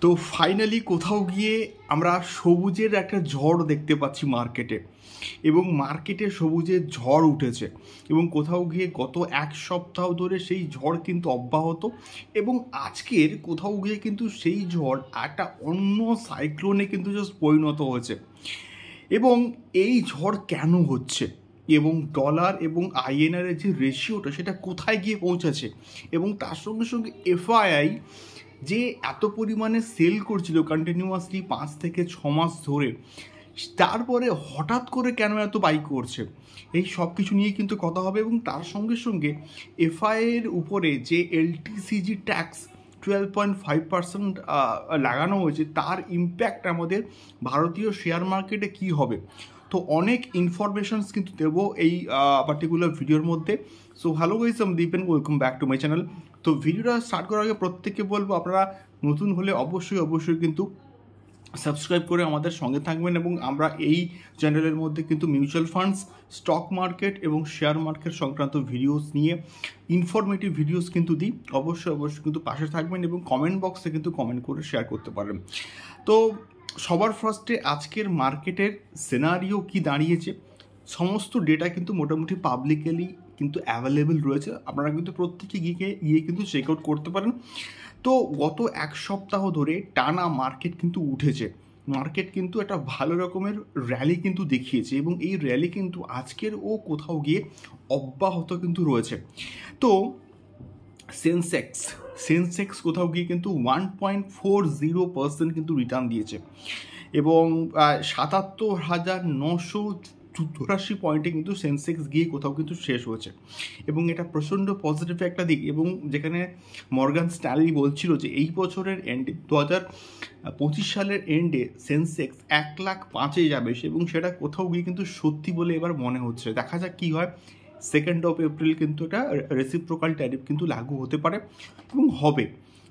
তো ফাইনালি কোথাও গিয়ে আমরা সবুজের একটা ঝড় দেখতে পাচ্ছি মার্কেটে, এবং মার্কেটে সবুজের ঝড় উঠেছে এবং কোথাও গিয়ে গত এক সপ্তাহ ধরে সেই ঝড় কিন্তু অব্যাহত, এবং আজকের কোথাও গিয়ে কিন্তু সেই ঝড় একটা অন্য সাইক্লোনে কিন্তু জাস্ট পরিণত হয়েছে। এবং এই ঝড় কেন হচ্ছে, এবং ডলার এবং আইএনআরের যে রেশিওটা সেটা কোথায় গিয়ে পৌঁছেছে, এবং তার সঙ্গে সঙ্গে এফআইআই যে এত পরিমাণে সেল করছিল কন্টিনিউয়াসলি 5 থেকে 6 মাস ধরে, তারপরে হঠাৎ করে কেন এত বাই করছে, এই সব কিছু নিয়ে কিন্তু কথা হবে। এবং তার সঙ্গে সঙ্গে এফআইআইয়ের উপরে যে এলটিসিজি ট্যাক্স 12.5% লাগানো হয়েছে, তার ইম্প্যাক্ট আমাদের ভারতীয় শেয়ার মার্কেটে কি হবে। তো অনেক ইনফরমেশনস কিন্তু দেবো এই পার্টিকুলার ভিডিওর মধ্যে। সো হ্যালো গাইস, আমি Dipen, welcome back to my channel. তো ভিডিওটা স্টার্ট করার আগে প্রত্যেককে বলবো, আপনারা নতুন হলে অবশ্যই কিন্তু সাবস্ক্রাইব করে আমাদের সঙ্গে থাকবেন। এবং আমরা এই চ্যানেলের মধ্যে কিন্তু মিউচুয়াল ফান্ডস, স্টক মার্কেট এবং শেয়ার মার্কেট সংক্রান্ত ভিডিওস নিয়ে ইনফরমেটিভ ভিডিওস কিন্তু দিই। অবশ্যই কিন্তু পাশে থাকবেন এবং কমেন্ট বক্সে কিন্তু কমেন্ট করে শেয়ার করতে পারেন। তো সবার ফার্স্টে আজকের মার্কেটের সিনারিও কি দাঁড়িয়েছে, সমস্ত ডেটা কিন্তু মোটামুটি পাবলিকলি কিন্তু অ্যাভেলেবেল রয়েছে, আপনারা কিন্তু প্রত্যেকে গিয়ে কিন্তু চেক আউট করতে পারেন। তো গত এক সপ্তাহ ধরে টানা মার্কেট কিন্তু উঠেছে, মার্কেট কিন্তু একটা ভালো রকমের র্যালি কিন্তু দেখিয়েছে, এবং এই র্যালি কিন্তু আজকের ও কোথাও গিয়ে অব্যাহত কিন্তু রয়েছে। তো সেন্সেক্স কোথাও গিয়ে কিন্তু 1.40% কিন্তু রিটার্ন দিয়েছে, এবং 77,984 পয়েন্টে কিন্তু সেন্সেক্স গিয়ে কোথাও কিন্তু শেষ হয়েছে, এবং এটা প্রচণ্ড পজিটিভ একটা দিক। এবং যেখানে মর্গান স্ট্যানলি বলছিল যে এই বছরের এন্ডে 2025 সালের এন্ডে সেন্সেক্স 1,05,000-এ যাবে, এবং সেটা কোথাও গিয়ে কিন্তু সত্যি বলে এবার মনে হচ্ছে। দেখা যাক কী হয়। 2nd of April কিন্তু এটা রেসিপ্রোকাল ট্যারিফ কিন্তু লাগু হতে পারে এবং হবে,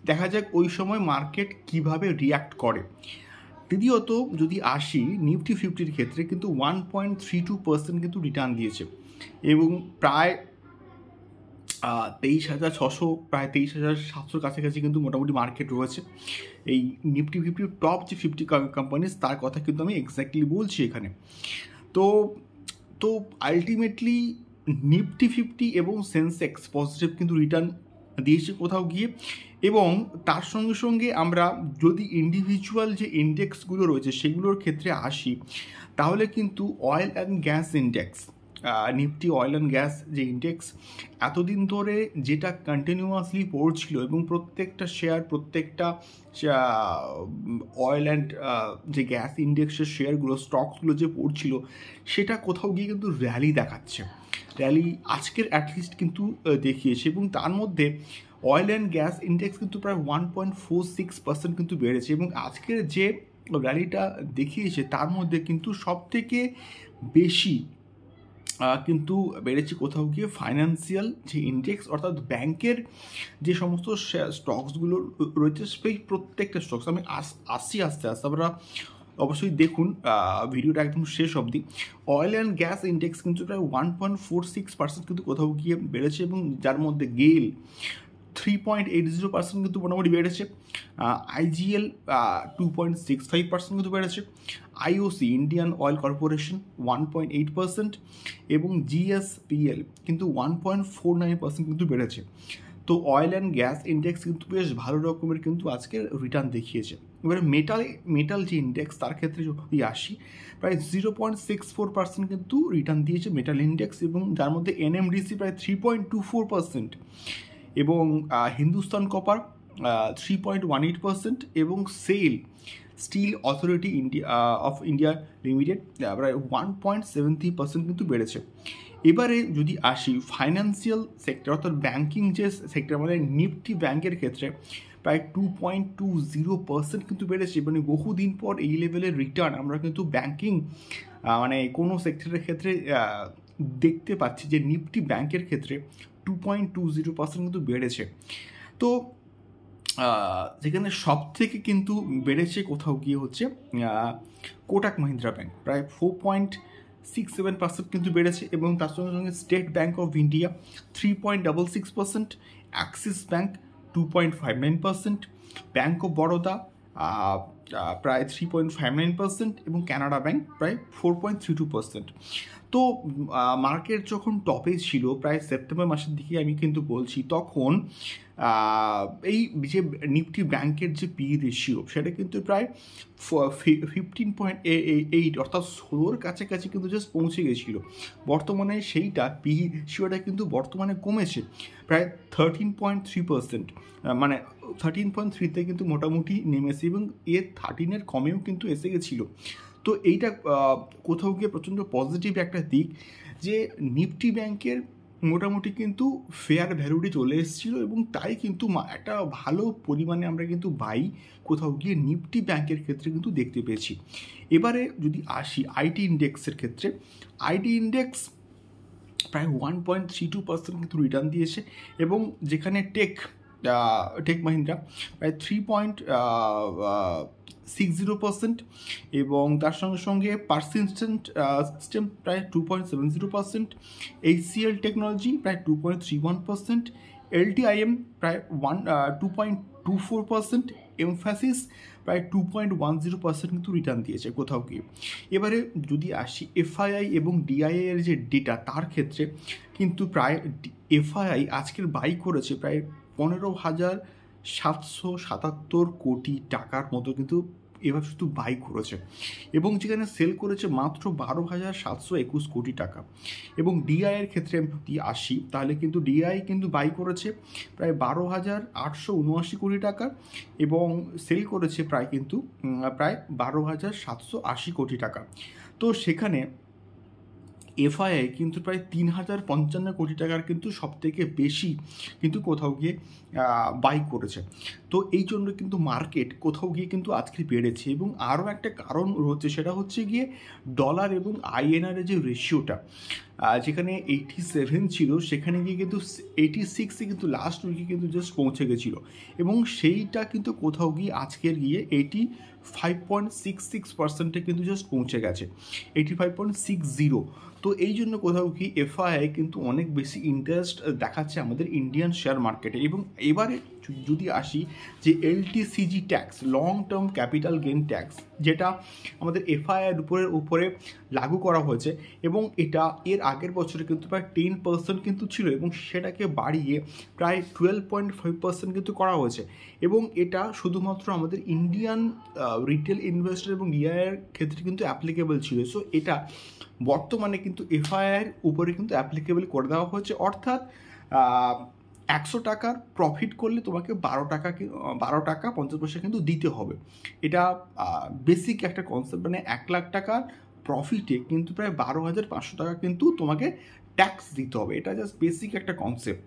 দেখা যাক ওই সময় মার্কেট কিভাবে রিয়্যাক্ট করে। দ্বিতীয়ত যদি আসি নিফটি 50-র ক্ষেত্রে, কিন্তু 1.32% কিন্তু রিটার্ন দিয়েছে, এবং প্রায় 23,600, প্রায় 23,700 কাছাকাছি কিন্তু মোটামুটি মার্কেট রয়েছে। এই নিফটি 50 টপ যে 50 কোম্পানিজ, তার কথা কিন্তু আমি এক্স্যাক্টলি বলছি এখানে। তো আলটিমেটলি নিফটি 50 এবং সেন্সেক্স পজিটিভ কিন্তু রিটার্ন দিয়েছে কোথাও গিয়ে। এবং তার সঙ্গে সঙ্গে আমরা যদি ইন্ডিভিজুয়াল যে ইন্ডেক্সগুলো রয়েছে সেগুলোর ক্ষেত্রে আসি, তাহলে কিন্তু oil and gas index, Nifty oil and gas যে ইন্ডেক্স এতদিন ধরে যেটা কন্টিনিউয়াসলি পড়ছিল, এবং প্রত্যেকটা শেয়ার, প্রত্যেকটা অয়েল অ্যান্ড যে গ্যাস ইন্ডেক্সের শেয়ারগুলো, স্টকসগুলো যে পড়ছিল, সেটা কোথাও গিয়ে কিন্তু র্যালি দেখাচ্ছে, র্যালি আজকের অ্যাটলিস্ট কিন্তু দেখিয়েছে। এবং তার মধ্যে অয়েল অ্যান্ড গ্যাস ইন্ডেক্স কিন্তু প্রায় 1.46% কিন্তু বেড়েছে, এবং আজকের যে র্যালিটা দেখিয়েছে তার মধ্যে কিন্তু সবথেকে বেশি কিন্তু বেড়েছে কোথাও গিয়ে ফাইন্যান্সিয়াল যে ইন্ডেক্স, অর্থাৎ ব্যাংকের যে সমস্ত স্টকসগুলো রয়েছে, সেই প্রত্যেকটা স্টকস। আমি আসছি আস্তে আমরা অবশ্যই দেখুন ভিডিওটা একদম শেষ অবধি। অয়েল অ্যান্ড গ্যাস ইন্ডেক্স কিন্তু প্রায় 1.46% কিন্তু কোথাও গিয়ে বেড়েছে, এবং যার মধ্যে গেল 3.80% কিন্তু মোটামুটি বেড়েছে, আইজিএল 2.65% কিন্তু বেড়েছে, আইওসি ইন্ডিয়ান অয়েল কর্পোরেশন 1.8%, এবং জিএসপিএল কিন্তু 1.49% কিন্তু বেড়েছে। তো অয়েল অ্যান্ড গ্যাস ইন্ডেক্স কিন্তু বেশ ভালো রকমের কিন্তু আজকে রিটার্ন দেখিয়েছে। এবারে মেটাল যে ইন্ডেক্স, তার ক্ষেত্রে যদি আসি, প্রায় 0.64% কিন্তু রিটার্ন দিয়েছে মেটাল ইন্ডেক্স, এবং যার মধ্যে এনএমডিসি প্রায় 3.24%, এবং হিন্দুস্তান কপার 3.18%, এবং steel authority of India limited প্রায় 1.70% কিন্তু বেড়েছে। এবারে যদি আসি ফাইন্যান্সিয়াল সেক্টর, অর্থাৎ ব্যাঙ্কিং যে সেক্টর, মানে নিফটি ব্যাংকের ক্ষেত্রে প্রায় 2.20% কিন্তু বেড়েছে, মানে বহুদিন পর এই লেভেলের রিটার্ন আমরা কিন্তু ব্যাঙ্কিং মানে কোনো সেক্টরের ক্ষেত্রে দেখতে পাচ্ছি, যে নিফটি ব্যাংকের ক্ষেত্রে 2.20% কিন্তু বেড়েছে। তো যেখানে সব থেকে কিন্তু বেড়েছে কোথাও গিয়ে হচ্ছে কোটাক মাহিন্দ্রা ব্যাংক, প্রায় 4.67% কিন্তু বেড়েছে, এবং তার সঙ্গে সঙ্গে state bank of India 3.66%, Axis bank 2.59%, bank of Baroda প্রায় 3.59% এবং কানাডা ব্যাংক প্রায় 4.32%। তো মার্কেট যখন টপে ছিল প্রায় সেপ্টেম্বর মাসের দিকে আমি কিন্তু বলছি, তখন এই যে নিফটি ব্যাংকের যে পি রেশিও সেটা কিন্তু প্রায় 15.8 অর্থাৎ 16 কাছাকাছি কিন্তু জাস্ট পৌঁছে গেছিলো। বর্তমানে সেইটা পি রেশিওটা কিন্তু বর্তমানে কমেছে প্রায় 13.3%, মানে 13.3তে কিন্তু মোটামুটি নেমেছে এবং এর 13-এর কমেও কিন্তু এসে গেছিলো। তো এইটা কোথাও গিয়ে প্রচণ্ড পজিটিভ একটা দিক যে নিফটি ব্যাংকের মোটামুটি কিন্তু ফেয়ার ভ্যালুটি চলে এসেছিলো এবং তাই কিন্তু একটা ভালো পরিমাণে আমরা কিন্তু বাই কোথাও গিয়ে নিফটি ব্যাংকের ক্ষেত্রে কিন্তু দেখতে পেয়েছি। এবারে যদি আসি আইটি ইন্ডেক্সের ক্ষেত্রে, আইটি ইন্ডেক্স প্রায় 1.32% কিন্তু রিটার্ন দিয়েছে এবং যেখানে টেক মাহিন্দ্রা প্রায় 3.60% এবং তার সঙ্গে সঙ্গে পারসিস্টেন্ট সিস্টেম প্রায় 2.70%, HCL টেকনোলজি প্রায় 2.31%, LTIM প্রায় 2.24%, এমফ্যাসিস প্রায় 2.10% কিন্তু রিটার্ন দিয়েছে কোথাও গিয়ে। এবারে যদি আসি এফআইআই এবং ডিআইআই এর যে ডেটা, তার ক্ষেত্রে কিন্তু প্রায় এফআইআই আজকের বাই করেছে প্রায় 15,777 কোটি টাকার মতো কিন্তু এবার শুধু বাই করেছে এবং যেখানে সেল করেছে মাত্র 12,721 কোটি টাকা। এবং ডিআইয়ের ক্ষেত্রে যদি আসি তাহলে কিন্তু ডিআই কিন্তু বাই করেছে প্রায় 12,879 কোটি টাকা এবং সেল করেছে প্রায় 12,780 কোটি টাকা। তো সেখানে এফআইআই কিন্তু প্রায় 3,055 কোটি টাকার কিন্তু সবথেকে বেশি কিন্তু কোথাও গিয়ে বাই করেছে। তো এই জন্য কিন্তু মার্কেট কোথাও গিয়ে কিন্তু আজকে বেড়েছে এবং আরও একটা কারণ রয়েছে, সেটা হচ্ছে গিয়ে ডলার এবং আইএনআরের যে রেশিওটা, যেখানে 87 ছিল সেখানে গিয়ে কিন্তু 86-এ কিন্তু লাস্ট উইকে কিন্তু জাস্ট পৌঁছে গেছিলো এবং সেইটা কিন্তু কোথাও গিয়ে আজকের গিয়ে 85.66%-এ কিন্তু জাস্ট পৌঁছে গেছে, 85.60। তো এই জন্য কোথাও কি এফআইআই কিন্তু অনেক বেশি ইন্টারেস্ট দেখাচ্ছে আমাদের ইন্ডিয়ান শেয়ার মার্কেটে। এবং এবারে যদি আসি যে LTCG tax, long term capital gain tax, যেটা আমাদের এফআইআইয়ের উপরে লাগু করা হয়েছে এবং এটা এর আগের বছরে কিন্তু প্রায় 10% কিন্তু ছিল এবং সেটাকে বাড়িয়ে প্রায় 12.5% কিন্তু করা হয়েছে এবং এটা শুধুমাত্র আমাদের ইন্ডিয়ান রিটেল ইনভেস্টর এবং ইআইআর ক্ষেত্রে কিন্তু অ্যাপ্লিকেবল ছিল। সো এটা বর্তমানে কিন্তু এফআইআর উপরে কিন্তু অ্যাপ্লিকেবল করে দেওয়া হয়েছে, অর্থাৎ 100 টাকার প্রফিট করলে তোমাকে 12 টাকা 50 পয়সা কিন্তু দিতে হবে। এটা বেসিক একটা কনসেপ্ট, মানে 1 লাখ টাকার প্রফিটে কিন্তু প্রায় 12,500 টাকা কিন্তু তোমাকে ট্যাক্স দিতে হবে। এটা জাস্ট বেসিক একটা কনসেপ্ট।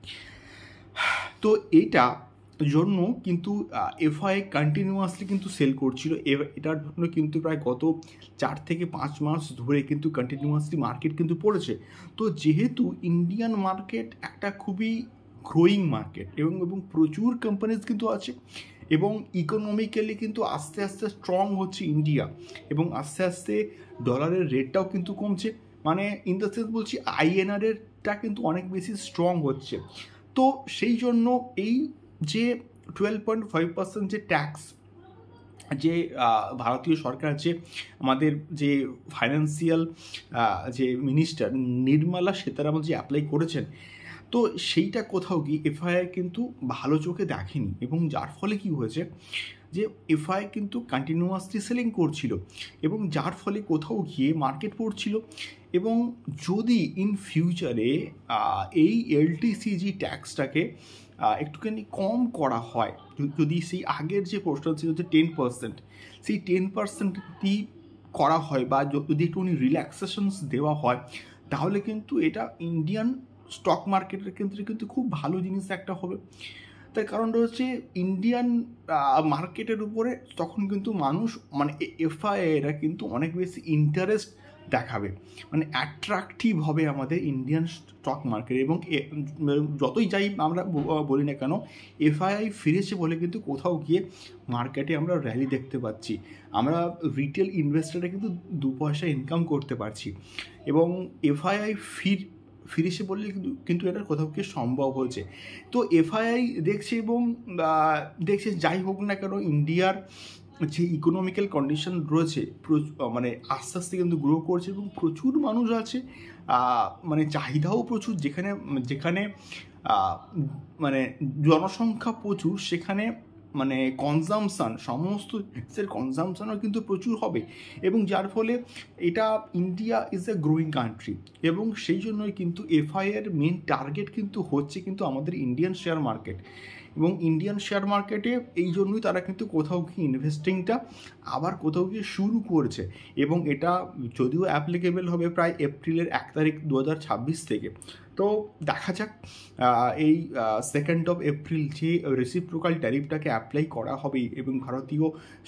তো এইটা জন্য কিন্তু এফআইআই কন্টিনিউয়াসলি কিন্তু সেল করছিল, এটার জন্য কিন্তু প্রায় গত 4 থেকে 5 মাস ধরে কিন্তু কন্টিনিউয়াসলি মার্কেট কিন্তু পড়েছে। তো যেহেতু ইন্ডিয়ান মার্কেট একটা খুবই গ্রোয়িং মার্কেট এবং প্রচুর কোম্পানিজ কিন্তু আছে এবং ইকোনমিক্যালি কিন্তু আস্তে আস্তে স্ট্রং হচ্ছে ইন্ডিয়া এবং আস্তে আস্তে ডলারের রেটটাও কিন্তু কমছে, মানে ইন দ্য সেন্স বলছি আইএনআরটা কিন্তু অনেক বেশি স্ট্রং হচ্ছে। তো সেই জন্য এই যে 12.5% যে ট্যাক্স যে ভারতীয় সরকার, যে আমাদের যে ফাইন্যান্সিয়াল যে মিনিস্টার নির্মলা সীতারামন যে অ্যাপ্লাই করেছেন, তো সেইটা কোথাও গিয়ে এফআইআই কিন্তু ভালো চোখে দেখেনি এবং যার ফলে কি হয়েছে যে এফআই কিন্তু কন্টিনিউয়াসলি সেলিং করছিল এবং যার ফলে কোথাও গিয়ে মার্কেট পড়ছিল। এবং যদি ইন ফিউচারে এই এলটিসিজি ট্যাক্সটাকে একটুখানি কম করা হয়, যদি সেই আগের যে পোর্শন ছিল যে 10%, সেই 10%ই করা হয় বা যদি একটুখানি রিল্যাক্সেশনস দেওয়া হয়, তাহলে কিন্তু এটা ইন্ডিয়ান স্টক মার্কেটের ক্ষেত্রে কিন্তু খুব ভালো জিনিস একটা হবে। তার কারণটা হচ্ছে ইন্ডিয়ান মার্কেটের উপরে তখন কিন্তু মানুষ, মানে এফআইআইরা কিন্তু অনেক বেশি ইন্টারেস্ট দেখাবে, মানে অ্যাট্রাকটিভ হবে আমাদের ইন্ডিয়ান স্টক মার্কেট। এবং যতই যাই আমরা বলি না কেন, এফআইআই ফিরেছে বলে কিন্তু কোথাও গিয়ে মার্কেটে আমরা র্যালি দেখতে পাচ্ছি, আমরা রিটেল ইনভেস্টররা কিন্তু 2 পয়সা ইনকাম করতে পারছি এবং এফআইআই ফিরেছে বললে কিন্তু এটা কোথাও কি সম্ভব হয়েছে। তো এফআইআই দেখছে এবং দেখছে যাই হোক না কেন ইন্ডিয়ার যে ইকোনমিক্যাল কন্ডিশন রয়েছে মানে আস্তে আস্তে কিন্তু গ্রো করছে এবং প্রচুর মানুষ আছে, মানে চাহিদাও প্রচুর, যেখানে যেখানে মানে জনসংখ্যা প্রচুর সেখানে মানে কনজামশান, সমস্ত জিনিসের কনজামশানও কিন্তু প্রচুর হবে, এবং যার ফলে এটা India is a growing country, এবং সেই জন্যই কিন্তু এফআইয়ের মেন টার্গেট কিন্তু হচ্ছে কিন্তু আমাদের ইন্ডিয়ান শেয়ার মার্কেট, এবং ইন্ডিয়ান শেয়ার মার্কেটে এই জন্যই তারা কিন্তু কোথাও গিয়ে ইনভেস্টিংটা আবার কোথাও গিয়ে শুরু করেছে, এবং এটা যদিও অ্যাপ্লিকেবল হবে প্রায় এপ্রিলের 1 তারিখ 2026 থেকে। তো দেখা যাক এই 2 এপ্রিল যে রেসিপ্রোকাল ট্যারিফটাকে অ্যাপ্লাই করা হবে এবং ভারতীয়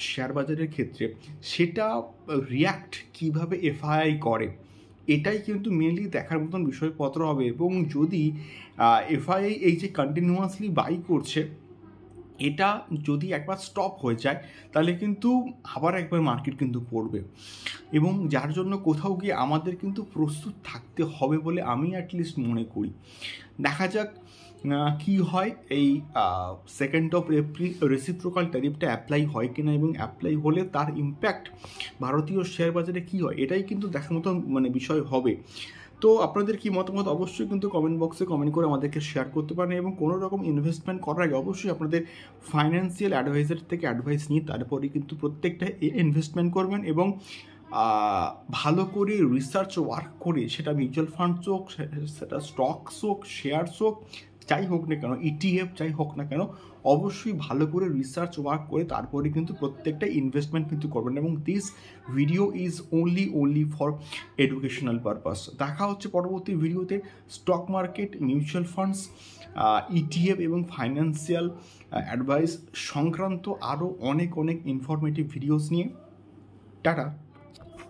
শেয়ার বাজারের ক্ষেত্রে সেটা রিয়্যাক্ট কিভাবে এফআইআই করে, এটাই কিন্তু মেনলি দেখার মতন বিষয়পত্র হবে। এবং যদি এফআইআই এই যে কন্টিনিউয়াসলি বাই করছে, এটা যদি একবার স্টপ হয়ে যায় তাহলে কিন্তু আবার একবার মার্কেট কিন্তু পড়বে, এবং যার জন্য কোথাও গিয়ে আমাদের কিন্তু প্রস্তুত থাকতে হবে বলে আমি অ্যাটলিস্ট মনে করি। দেখা যাক কি হয় এই 2 এপ্রিল রেসিপ্রোকাল ট্যারিফটা অ্যাপ্লাই হয় কিনা, এবং অ্যাপ্লাই হলে তার ইম্প্যাক্ট ভারতীয় শেয়ার বাজারে কী হয়, এটাই কিন্তু দেখার মতো মানে বিষয় হবে। তো আপনাদের কি মতামত অবশ্যই কিন্তু কমেন্ট বক্সে কমেন্ট করে আমাদেরকে শেয়ার করতে পারেন, এবং কোনো রকম ইনভেস্টমেন্ট করার আগে অবশ্যই আপনাদের ফাইন্যান্সিয়াল অ্যাডভাইজার থেকে অ্যাডভাইস নিয়ে তারপরে কিন্তু প্রত্যেকটা ইনভেস্টমেন্ট করবেন, এবং ভালো করে রিসার্চ ওয়ার্ক করে, সেটা মিউচুয়াল ফান্ডস হোক, সেটা স্টকস হোক, শেয়ারস হোক, যাই হোক না কেন, ইটিএফ যাই হোক না কেন, অবশ্যই ভালো করে রিসার্চ ওয়ার্ক করে তারপরে কিন্তু প্রত্যেকটা ইনভেস্টমেন্ট কিন্তু করবেন, এবং this video is only for educational purpose. দেখা হচ্ছে পরবর্তী ভিডিওতে stock market, mutual funds, ETF এবং ফাইন্যান্সিয়াল অ্যাডভাইস সংক্রান্ত আরও অনেক ইনফরমেটিভ ভিডিওস নিয়ে। টাটা।